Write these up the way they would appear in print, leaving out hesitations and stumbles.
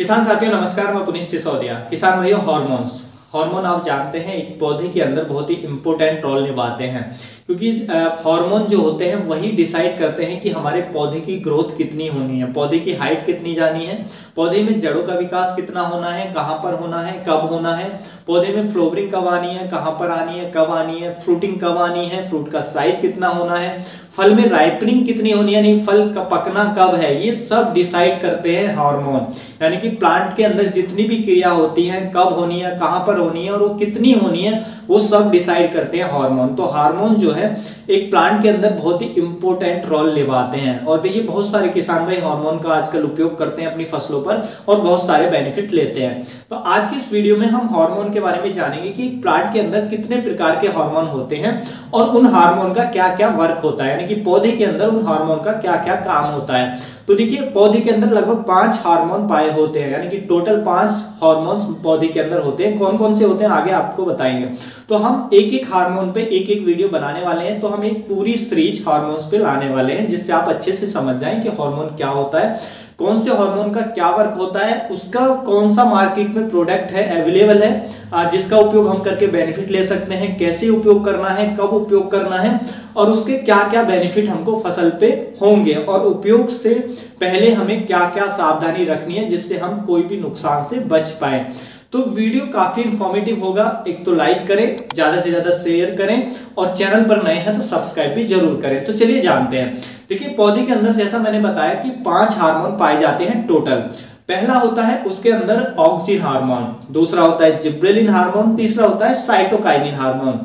किसान साथियों नमस्कार, मैं पुनीत सिसोदिया। किसान भाइयों, हार्मोन आप जानते हैं एक पौधे के अंदर बहुत ही इंपॉर्टेंट रोल निभाते हैं, क्योंकि हार्मोन जो होते हैं वही डिसाइड करते हैं कि हमारे पौधे की ग्रोथ कितनी होनी है, पौधे की हाइट कितनी जानी है, पौधे में जड़ों का विकास कितना होना है, कहाँ पर होना है, कब होना है, पौधे में फ्लावरिंग कब आनी है, कहाँ पर आनी है, कब आनी है, फ्रूटिंग कब आनी है, फ्रूट का साइज कितना होना है, फल में राइपनिंग कितनी होनी है, यानी फल का पकना कब है, ये सब डिसाइड करते हैं हार्मोन। यानी कि प्लांट के अंदर जितनी भी क्रिया होती है कब होनी है, कहां पर होनी है और वो कितनी होनी है, वो सब डिसाइड करते हैं हार्मोन। तो हार्मोन जो है एक प्लांट के अंदर बहुत ही इंपॉर्टेंट रोल निभाते हैं। और देखिए बहुत सारे किसान भाई हार्मोन का आजकल उपयोग करते हैं अपनी फसलों पर और बहुत सारे बेनिफिट लेते हैं। तो आज की इस वीडियो में हम हार्मोन के बारे में जानेंगे कि प्लांट के अंदर कितने प्रकार के हार्मोन होते हैं और उन हार्मोन का क्या क्या वर्क होता है, यानी कि पौधे के अंदर उन हार्मोन का क्या क्या काम होता है। तो देखिए पौधे के अंदर लगभग 5 हार्मोन पाए होते हैं, यानी कि टोटल 5 हार्मोन्स पौधे के अंदर होते हैं। कौन कौन से होते हैं आगे आपको बताएंगे। तो हम एक एक हार्मोन पे एक एक वीडियो बनाने वाले हैं, तो हम एक पूरी सीरीज हार्मोन्स पे लाने वाले हैं, जिससे आप अच्छे से समझ जाएं कि हार्मोन क्या होता है, कौन से हार्मोन का क्या वर्क होता है, उसका कौन सा मार्केट में प्रोडक्ट है अवेलेबल है जिसका उपयोग हम करके बेनिफिट ले सकते हैं, कैसे उपयोग करना है, कब उपयोग करना है और उसके क्या क्या बेनिफिट हमको फसल पे होंगे, और उपयोग से पहले हमें क्या क्या सावधानी रखनी है जिससे हम कोई भी नुकसान से बच पाए। तो वीडियो काफी इंफॉर्मेटिव होगा। एक तो लाइक करें, ज्यादा से ज्यादा शेयर करें और चैनल पर नए हैं तो सब्सक्राइब भी जरूर करें। तो चलिए जानते हैं। देखिए पौधे के अंदर जैसा मैंने बताया कि 5 हार्मोन पाए जाते हैं टोटल। पहला होता है उसके अंदर ऑक्सिन हार्मोन, दूसरा होता है जिब्रेलिन हार्मोन, तीसरा होता है साइटोकाइनिन हार्मोन,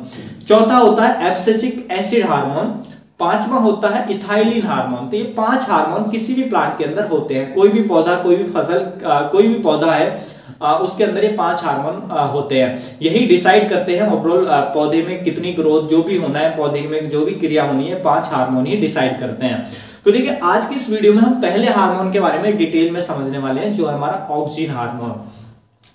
चौथा होता है एब्सिसिक एसिड हार्मोन, पांचवा होता है इथाइलिन हार्मोन। तो ये 5 हार्मोन किसी भी प्लांट के अंदर होते हैं। कोई भी पौधा, कोई भी फसल, कोई भी पौधा है उसके अंदर ये 5 हार्मोन होते हैं। यही डिसाइड करते हैं ओवरऑल पौधे में कितनी ग्रोथ, जो भी होना है पौधे में जो भी क्रिया होनी है, 5 हार्मोन ही डिसाइड करते हैं। तो देखिए आज की इस वीडियो में हम पहले हार्मोन के बारे में डिटेल में समझने वाले हैं, जो है हमारा ऑक्सिन हार्मोन।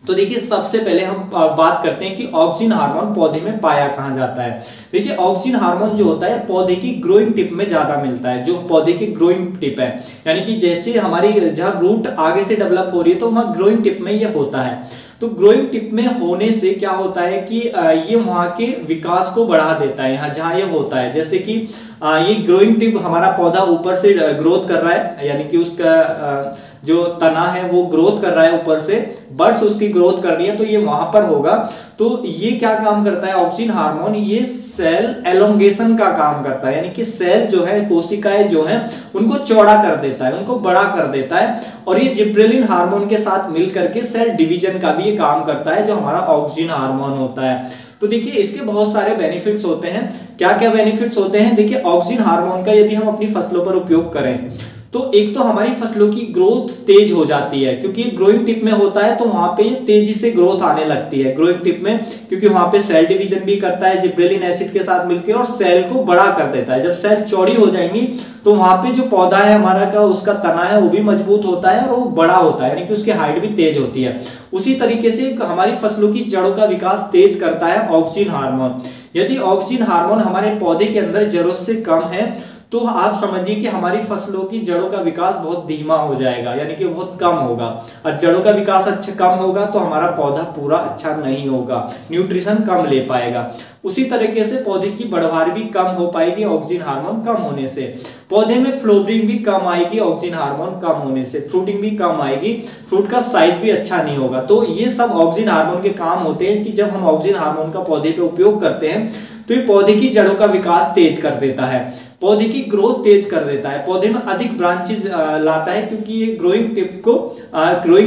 तो देखिए सबसे पहले हम बात करते हैं कि ऑक्सिन हार्मोन पौधे में पाया कहां जाता है। देखिए ऑक्सिन हार्मोन जो होता है पौधे की ग्रोइंग टिप में ज्यादा मिलता है, जो पौधे की ग्रोइंग टिप है, यानी कि जैसे हमारी जहां रूट आगे से डेवलप हो रही है तो वहां ग्रोइंग टिप में ये होता है। तो ग्रोइंग टिप में होने से क्या होता है कि ये वहां के विकास को बढ़ा देता है। यहाँ जहां ये होता है, जैसे कि ये ग्रोइंग टिप हमारा पौधा ऊपर से ग्रोथ कर रहा है, यानी कि उसका जो तना है वो ग्रोथ कर रहा है, ऊपर से बड्स उसकी ग्रोथ कर रही है, तो ये वहां पर होगा। तो ये क्या काम करता है ऑक्सिन हार्मोन, ये सेल एलोंगेशन का काम करता है, यानी कि सेल जो है, कोशिकाएं जो है उनको चौड़ा कर देता है, उनको बड़ा कर देता है। और ये जिब्रेलिन हार्मोन के साथ मिलकर के सेल डिवीजन का भी ये काम करता है, जो हमारा ऑक्सिन हार्मोन होता है। तो देखिए इसके बहुत सारे बेनिफिट्स होते हैं। क्या क्या बेनिफिट्स होते हैं? देखिए ऑक्सिन हार्मोन का यदि हम अपनी फसलों पर उपयोग करें तो एक तो हमारी फसलों की ग्रोथ तेज हो जाती है, क्योंकि ग्रोइंग टिप में होता है तो वहां पे तेजी से ग्रोथ आने लगती है ग्रोइंग टिप में, क्योंकि वहां पे सेल डिवीजन भी करता है जिब्रेलिन एसिड के साथ मिलकर और सेल को बड़ा कर देता है। जब सेल चौड़ी हो जाएंगी तो वहां पे जो पौधा है हमारा का, उसका तना है वो भी मजबूत होता है और वो बड़ा होता है, यानी कि उसकी हाइट भी तेज होती है। उसी तरीके से हमारी फसलों की जड़ों का विकास तेज करता है ऑक्सिन हार्मोन। यदि ऑक्सिन हार्मोन हमारे पौधे के अंदर जरूरत से कम है तो आप समझिए कि हमारी फसलों की जड़ों का विकास बहुत धीमा हो जाएगा, यानी कि बहुत कम होगा। और जड़ों का विकास अच्छा कम होगा तो हमारा पौधा पूरा अच्छा नहीं होगा, न्यूट्रिशन कम ले पाएगा। उसी तरीके से पौधे की बढ़वार भी कम हो पाएगी ऑक्सिन हार्मोन कम होने से। पौधे में फ्लावरिंग भी कम आएगी ऑक्सिन हार्मोन कम होने से, फ्रूटिंग भी कम आएगी, फ्रूट का साइज भी अच्छा नहीं होगा। तो ये सब ऑक्सिन हार्मोन के काम होते हैं कि जब हम ऑक्सिन हार्मोन का पौधे पे उपयोग करते हैं तो ये पौधे की जड़ों का विकास तेज कर देता है, पौधे की ग्रोथ तेज कर देता है, पौधे में अधिक ब्रांचेस लाता है, क्योंकि ये ग्रोइंग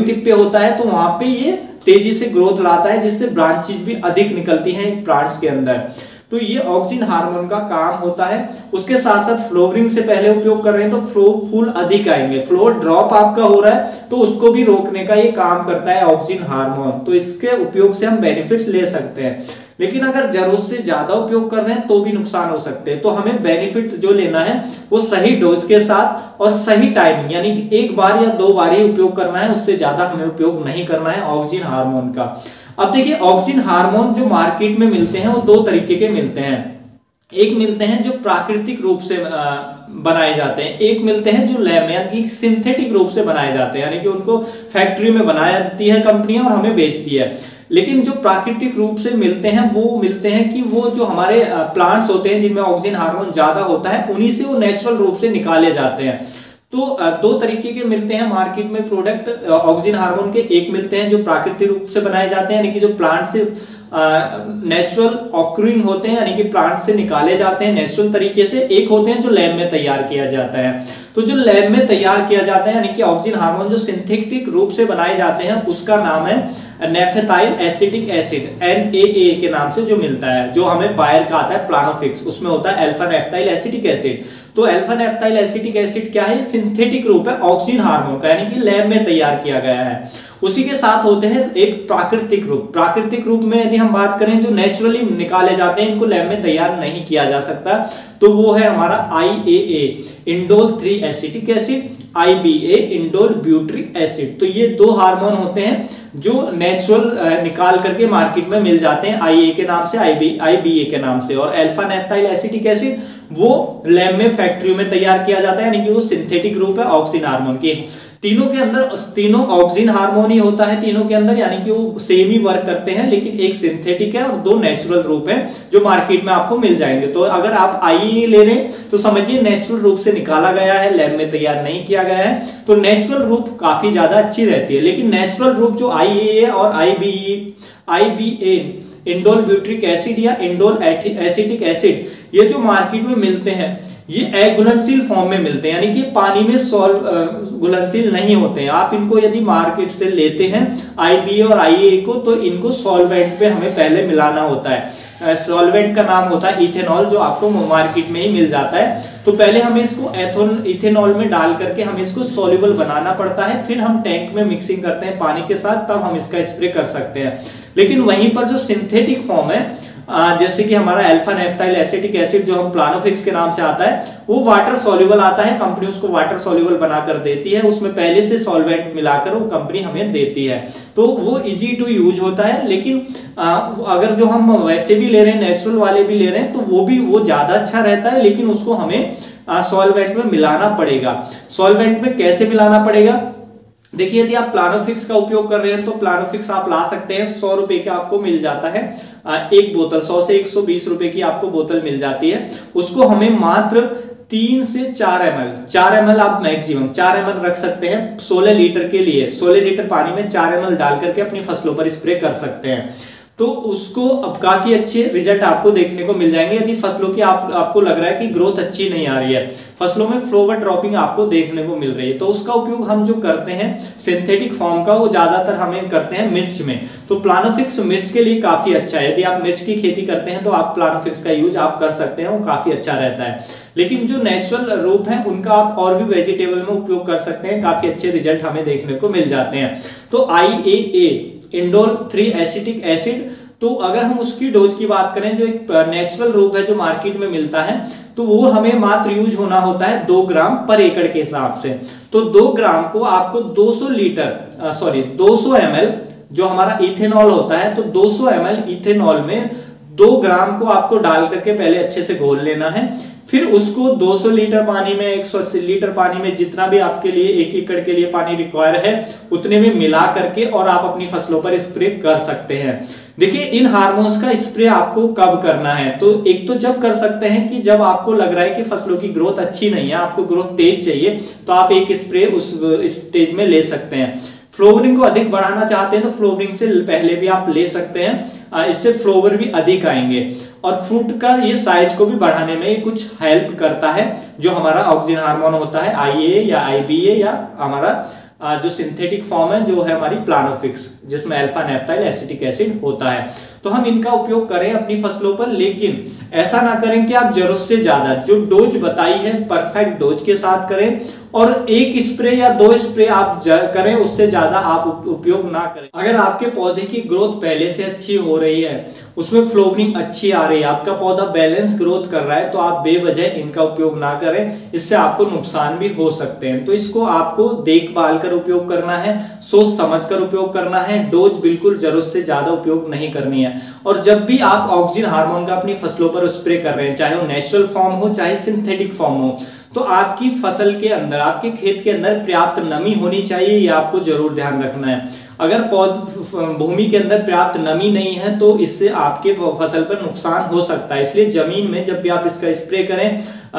टिप पे होता है तो वहां पे ये तेजी से ग्रोथ लाता है, जिससे ब्रांचेस भी अधिक निकलती हैं प्लांट्स के अंदर। तो ये ऑक्सिन हार्मोन का काम होता है। उसके साथ साथ फ्लावरिंग से पहले उपयोग कर रहे हैं तो फूल अधिक आएंगे, फ्लावर ड्रॉप आपका हो रहा है तो उसको भी रोकने का ये काम करता है ऑक्सिन हार्मोन। तो इसके उपयोग से हम बेनिफिट्स ले सकते हैं, लेकिन अगर जरूरत से ज्यादा उपयोग कर रहे हैं तो भी नुकसान हो सकते हैं। तो हमें बेनिफिट जो लेना है वो सही डोज के साथ और सही टाइमिंग, यानी एक बार या 2 बार ही उपयोग करना है, उससे ज्यादा हमें उपयोग नहीं करना है ऑक्सिन हार्मोन का। अब देखिए ऑक्सिन हार्मोन जो मार्केट में मिलते हैं वो 2 तरीके के मिलते हैं। एक मिलते हैं जो प्राकृतिक रूप से बनाए जाते हैं, एक मिलते हैं जो लैब में यानी कि सिंथेटिक रूप से बनाए जाते हैं, यानी कि उनको फैक्ट्री में बनाती है कंपनियां और हमें बेचती है। लेकिन जो प्राकृतिक रूप से मिलते हैं वो मिलते हैं कि वो जो हमारे प्लांट्स होते हैं जिनमें ऑक्सीजन हार्मोन ज्यादा होता है, उन्हीं से वो नेचुरल रूप से निकाले जाते हैं। तो दो तरीके के मिलते हैं मार्केट में प्रोडक्ट ऑक्सीजन हार्मोन के, एक मिलते हैं जो प्राकृतिक रूप से बनाए जाते हैं यानी कि जो प्लांट से नेचुरल ऑकरिंग होते हैं यानी कि प्लांट से निकाले जाते हैं नेचुरल तरीके से, एक होते हैं जो लैब में तैयार किया जाता है। तो जो लैब में तैयार किया जाता है यानी कि ऑक्सीजन हार्मोन जो सिंथेटिक रूप से बनाए जाते हैं उसका नाम है नेफेथाइल एसिटिक एसिड, NaA के नाम से जो मिलता है, जो हमें बायर का आता है प्लानोफिक्स, उसमें होता है अल्फा नेफ्थाइल एसिटिक एसिड। तो अल्फा नेफ्थाइल एसिटिक एसिड क्या है, सिंथेटिक रूप है ऑक्सीजन हार्मोन का यानी कि लैब में तैयार किया गया है। उसी के साथ होते हैं एक प्राकृतिक रूप, प्राकृतिक रूप में यदि हम बात करें जो नेचुरली निकाले जाते हैं, इनको लैब में तैयार नहीं किया जा सकता, तो वो है हमारा IAA indole 3 acetic acid, IBA indole butyric acid. तो ये दो हार्मोन होते हैं जो नेचुरल निकाल करके मार्केट में मिल जाते हैं IA के नाम से, IBA के नाम से। और अल्फा नेफ्थाइल एसिटिक एसिड वो लैब में फैक्ट्री में तैयार किया जाता है यानी कि वो सिंथेटिक रूप है ऑक्सीजन हार्मोन के। तीनों के अंदर तीनों ऑक्सीजन हार्मोन ही होता है तीनों के अंदर, यानी कि वो सेम ही वर्क करते हैं, लेकिन एक सिंथेटिक है और दो नेचुरल रूप है जो मार्केट में आपको मिल जाएंगे। तो अगर आप IAA ले रहे हैं तो समझिए नेचुरल रूप से निकाला गया है, लैब में तैयार नहीं किया गया है, तो नेचुरल रूप काफी ज्यादा अच्छी रहती है। लेकिन नेचुरल रूप जो IAA और IBA इंडोल ब्यूट्रिक एसिड या इंडोल एसिटिक एसिड, ये जो मार्केट में मिलते हैं ये अघुलनशील फॉर्म में मिलते हैं, यानी कि पानी में घुलनशील नहीं होते हैं। आप इनको यदि मार्केट से लेते हैं IBA और IAA को, तो इनको सॉल्वेंट पे हमें पहले मिलाना होता है। सॉल्वेंट का नाम होता है इथेनॉल, जो आपको मार्केट में ही मिल जाता है। तो पहले हमें इसको इथेनॉल में डाल करके हमें इसको सॉल्युबल बनाना पड़ता है, फिर हम टैंक में मिक्सिंग करते हैं पानी के साथ, तब हम इसका स्प्रे कर सकते हैं। लेकिन वहीं पर जो सिंथेटिक फॉर्म है जैसे कि हमारा अल्फा नेफ्थाइल एसिटिक एसिड जो हम प्लानोफिक्स के नाम से आता है, वो वाटर सॉल्युबल आता है, कंपनी उसको वाटर सॉल्युबल बनाकर देती है, उसमें पहले से सॉल्वेंट मिलाकर वो कंपनी हमें देती है, तो वो इजी टू यूज होता है। लेकिन अगर जो हम वैसे भी ले रहे हैं, नेचुरल वाले भी ले रहे हैं, तो वो ज्यादा अच्छा रहता है, लेकिन उसको हमें सॉल्वेंट में मिलाना पड़ेगा। सॉल्वेंट में कैसे मिलाना पड़ेगा, देखिए यदि आप प्लानोफिक्स का उपयोग कर रहे हैं तो प्लानोफिक्स आप ला सकते हैं, 100 रुपए का आपको मिल जाता है एक बोतल, 100 से 120 रुपए की आपको बोतल मिल जाती है। उसको हमें मात्र 3 से 4 ml आप मैक्सिमम 4 ml रख सकते हैं 16 लीटर के लिए। 16 लीटर पानी में 4 ml डाल करके अपनी फसलों पर स्प्रे कर सकते हैं, तो उसको अब काफी अच्छे रिजल्ट आपको देखने को मिल जाएंगे। यदि फसलों की आपको लग रहा है कि ग्रोथ अच्छी नहीं आ रही है, फसलों में फ्लोवर ड्रॉपिंग आपको देखने को मिल रही है, तो उसका उपयोग हम जो करते हैं सिंथेटिक फॉर्म का, वो ज्यादातर हमें करते हैं मिर्च में। तो प्लानोफिक्स मिर्च के लिए काफी अच्छा है, यदि आप मिर्च की खेती करते हैं तो आप प्लानोफिक्स का यूज आप कर सकते हैं, वो काफी अच्छा रहता है। लेकिन जो नेचुरल रूप है उनका आप और भी वेजिटेबल में उपयोग कर सकते हैं, काफी अच्छे रिजल्ट हमें देखने को मिल जाते हैं। तो IAA इंडोल 3 एसिटिक एसिड, तो अगर हम उसकी डोज की बात करें, जो एक नेचुरल रूप है जो मार्केट में मिलता है, तो वो हमें मात्र यूज होना होता है 2 ग्राम पर एकड़ के हिसाब से। तो 2 ग्राम को आपको 200 ml जो हमारा इथेनॉल होता है, तो 200 ml इथेनॉल में 2 ग्राम को आपको डाल करके पहले अच्छे से घोल लेना है। फिर उसको 200 लीटर पानी में, 180 लीटर पानी में, जितना भी आपके लिए 1 एकड़ के लिए पानी रिक्वायर है उतने में मिला करके और आप अपनी फसलों पर स्प्रे कर सकते हैं। देखिए इन हार्मोन्स का स्प्रे आपको कब करना है, तो एक तो जब कर सकते हैं कि जब आपको लग रहा है कि फसलों की ग्रोथ अच्छी नहीं है, आपको ग्रोथ तेज चाहिए, तो आप एक स्प्रे उस स्टेज में ले सकते हैं। फ्लोवरिंग को अधिक बढ़ाना चाहते हैं तो फ्लोवरिंग से पहले भी आप ले सकते हैं, इससे फ्लोवर भी अधिक आएंगे और फ्रूट का ये साइज को भी बढ़ाने में कुछ हेल्प करता है। जो हमारा ऑक्सीजन हार्मोन होता है IAA या IBA या हमारा जो सिंथेटिक फॉर्म है जो है हमारी प्लानोफिक्स, जिसमें अल्फा नेफ्थाइल एसिटिक एसिड होता है, तो हम इनका उपयोग करें अपनी फसलों पर। लेकिन ऐसा ना करें कि आप जरूरत से ज्यादा, जो डोज बताई है परफेक्ट डोज के साथ करें, और 1 स्प्रे या 2 स्प्रे आप करें, उससे ज्यादा आप उपयोग ना करें। अगर आपके पौधे की ग्रोथ पहले से अच्छी हो रही है, उसमें फ्लोवरिंग अच्छी आ रही है, आपका पौधा बैलेंस ग्रोथ कर रहा है, तो आप बेवजह इनका उपयोग ना करें, इससे आपको नुकसान भी हो सकते हैं। तो इसको आपको देखभाल कर उपयोग करना है, सोच समझ कर उपयोग करना है, डोज बिल्कुल जरूरत से ज्यादा उपयोग नहीं करनी है। और जब भी आप ऑक्सीजन हार्मोन का अपनी फसलों पर स्प्रे कर रहे हैं, चाहे वो नेचुरल फॉर्म हो चाहे सिंथेटिक फॉर्म हो, तो आपकी फसल के अंदर, आपके खेत के अंदर पर्याप्त नमी होनी चाहिए, ये आपको जरूर ध्यान रखना है। अगर भूमि के अंदर पर्याप्त नमी नहीं है तो इससे आपके फसल पर नुकसान हो सकता है। इसलिए जमीन में जब भी आप इसका स्प्रे करें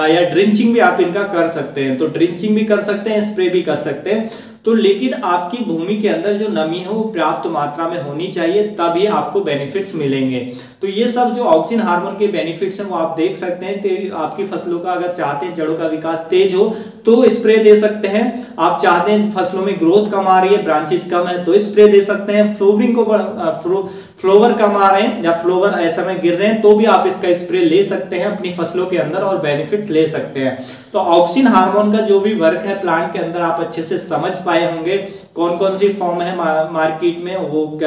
या ड्रिंचिंग भी आप इनका कर सकते हैं, तो ड्रिंचिंग भी कर सकते हैं, स्प्रे भी कर सकते हैं, तो लेकिन आपकी भूमि के अंदर जो नमी है वो पर्याप्त मात्रा में होनी चाहिए, तभी आपको बेनिफिट्स मिलेंगे। तो ये सब जो ऑक्सिन हार्मोन के बेनिफिट्स हैं वो आप देख सकते हैं। तो आपकी फसलों का अगर चाहते हैं जड़ों का विकास तेज हो तो स्प्रे दे सकते हैं। आप चाहते हैं फसलों में ग्रोथ कम आ रही है, ब्रांचेज कम है, तो स्प्रे दे सकते हैं। फ्लोवरिंग को फ्लोवर कम आ रहे हैं या फ्लोवर ऐसा में गिर रहे हैं तो भी आप इसका स्प्रे ले सकते हैं अपनी फसलों के अंदर और बेनिफिट्स ले सकते हैं। तो ऑक्सिन हार्मोन का जो भी वर्क है प्लांट के अंदर आप अच्छे से समझ पाए होंगे। कौन कौन सी फॉर्म है मार्केट में, वो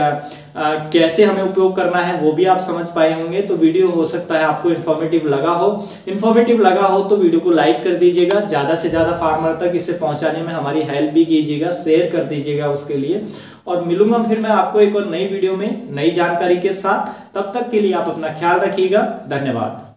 कैसे हमें उपयोग करना है वो भी आप समझ पाए होंगे। तो वीडियो हो सकता है आपको इन्फॉर्मेटिव लगा हो। इन्फॉर्मेटिव लगा हो तो वीडियो को लाइक कर दीजिएगा, ज़्यादा से ज़्यादा फार्मर तक इसे पहुंचाने में हमारी हेल्प भी कीजिएगा, शेयर कर दीजिएगा उसके लिए। और मिलूंगा फिर मैं आपको एक और नई वीडियो में नई जानकारी के साथ। तब तक के लिए आप अपना ख्याल रखिएगा। धन्यवाद।